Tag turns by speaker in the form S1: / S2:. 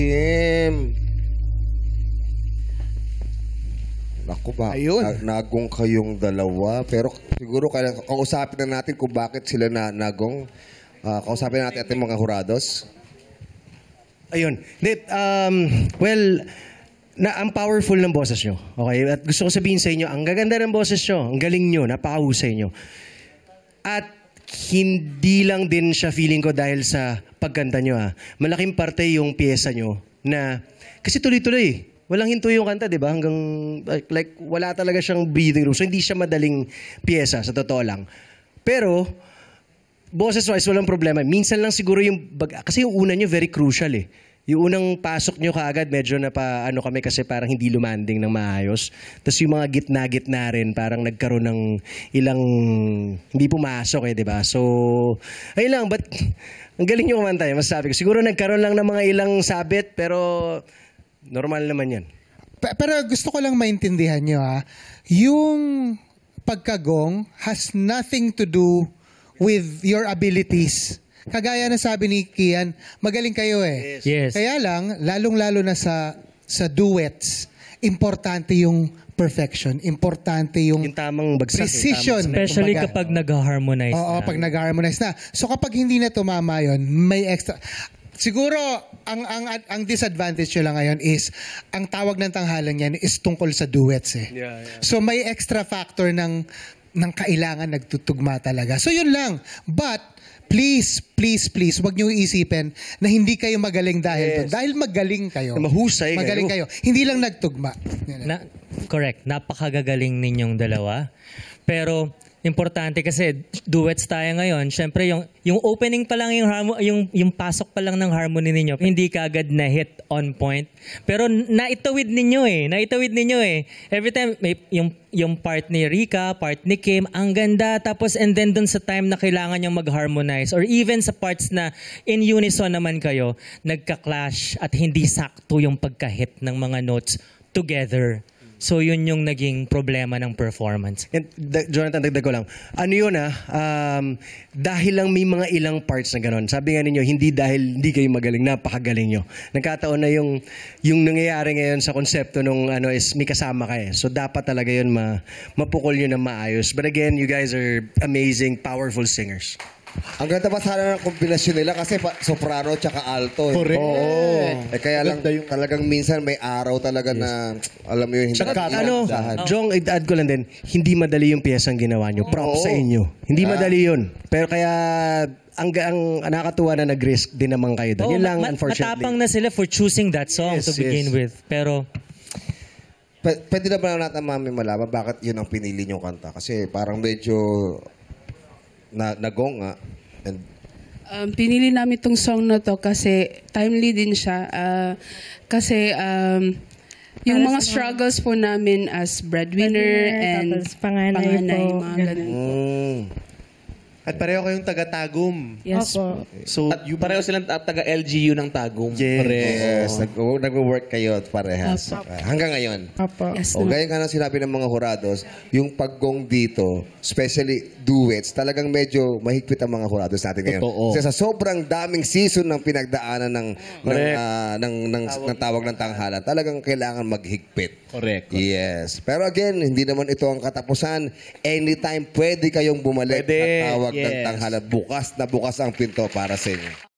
S1: Kim. Naku ba,
S2: Ayun.
S1: nagong kayong dalawa. Pero siguro kausapin na natin kung bakit sila nagong. Kausapin natin ating mga hurados.
S3: Ayun. Well, ang powerful ng boses nyo. Okay? At gusto ko sabihin sa inyo, ang gaganda ng boses nyo, ang galing nyo, napakahusay nyo. At hindi lang din siya feeling ko dahil sa pagkanta nyo. Malaking parte yung pyesa nyo na, kasi tuloy-tuloy. Walang hinto yung kanta, di ba? Hanggang, like, wala talaga siyang breathing room. So, hindi siya madaling pyesa, sa totoo lang. Pero, boses-wise, walang problema. Minsan lang siguro yung, kasi yung una nyo, very crucial eh. Yung unang pasok nyo kaagad, medyo na ano kami kasi parang hindi lumanding ng maayos. Tapos yung mga gitna-gitna rin, parang nagkaroon ng ilang, hindi pumasok eh, di ba? So, ayun lang, but ang galing nyo kumanta eh, masasabi ko. Siguro nagkaroon lang ng mga ilang sabit, pero normal naman yan.
S2: Pero gusto ko lang maintindihan nyo yung pagkagong has nothing to do with your abilities. Kagaya na sabi ni Kian, magaling kayo eh.
S4: Yes.
S2: Kaya lang, lalong-lalo na sa duets, importante yung perfection. Importante yung
S3: tamang bagsak.
S2: precision.
S4: Especially
S2: kumbaga.
S4: kapag nag-harmonize
S2: Oo,
S4: na.
S2: pag nag-harmonize na. So kapag hindi na tumama yun, may extra. Siguro, ang disadvantage nyo lang ngayon is, ang tawag ng tanghalan yan is tungkol sa duets eh.
S3: Yeah.
S2: So may extra factor ng kailangan nagtutugma talaga. So yun lang. But, please, wag niyo iisipin na hindi kayo magaling dahil doon. Dahil magaling kayo.
S3: Na mahusay
S2: magaling kayo. Hindi lang nagtugma.
S4: Correct. Napakagagaling ninyong dalawa. Pero, importante kasi duets tayo ngayon. Siyempre, yung opening pa lang, yung pasok pa lang ng harmony ninyo, hindi ka agad na hit on point. Pero naitawid ninyo eh. Every time, may, yung part ni Rika, part ni Kim, ang ganda. Tapos, and then dun sa time na kailangan niyang mag-harmonize, or even sa parts na in unison naman kayo, nagka-clash at hindi sakto yung pagka-hit ng mga notes together. So, yun yung naging problema ng performance.
S3: And, Jonathan, dagdag ko lang. Ano yun dahil lang may mga ilang parts na gano'n. Sabi nga ninyo, hindi dahil hindi kayo magaling, napakagaling nyo. Nagkataon na yung nangyayari ngayon sa konsepto nung is may kasama ka eh. So, dapat talaga yun mapukol nyo na maayos. But again, you guys are amazing, powerful singers.
S1: Ang ganda pa sana ng kombinasyon nila kasi soprano tsaka alto.
S2: Correct.
S1: Oo. Kaya lang talagang minsan may araw talaga na alam mo yun.
S3: Tsaka Jong, i-add ko lang din, hindi madali yung piyesang ginawa nyo. Props sa inyo. Hindi madali yun. Pero kaya ang nakakatuwa na nag-risk din naman kayo doon. Yun lang, unfortunately.
S4: Matapang na sila for choosing that song to begin with. Pero
S1: Pwede na ba natin malaman bakit yun ang pinili nyong kanta? Kasi parang medyo nagong nga. And
S5: Pinili namin itong song na to kasi timely din siya. Kasi yung mga struggles po namin as breadwinner and
S6: tapos panganay po.
S5: mga ganun.
S7: At pareho kayong taga-Tagum.
S5: Yes po.
S7: So, at pareho silang taga-LGU ng Tagum.
S1: yes, nag-work kayo parehas. Hanggang ngayon.
S6: Opo.
S5: Yes,
S1: O gaya nga ng sinabi ng mga hurados, yung paggong dito, especially duets, talagang medyo mahigpit ang mga hurados natin ngayon.
S7: Totoo.
S1: Kasi sa sobrang daming season ng pinagdaanan ng tawag ng tanghalan, talagang kailangan maghigpit.
S7: Correct.
S1: Yes. Pero again, hindi naman ito ang katapusan. Anytime pwede kayong bumalik at tawag ng tanghalan. Bukas na bukas ang pinto para sa inyo.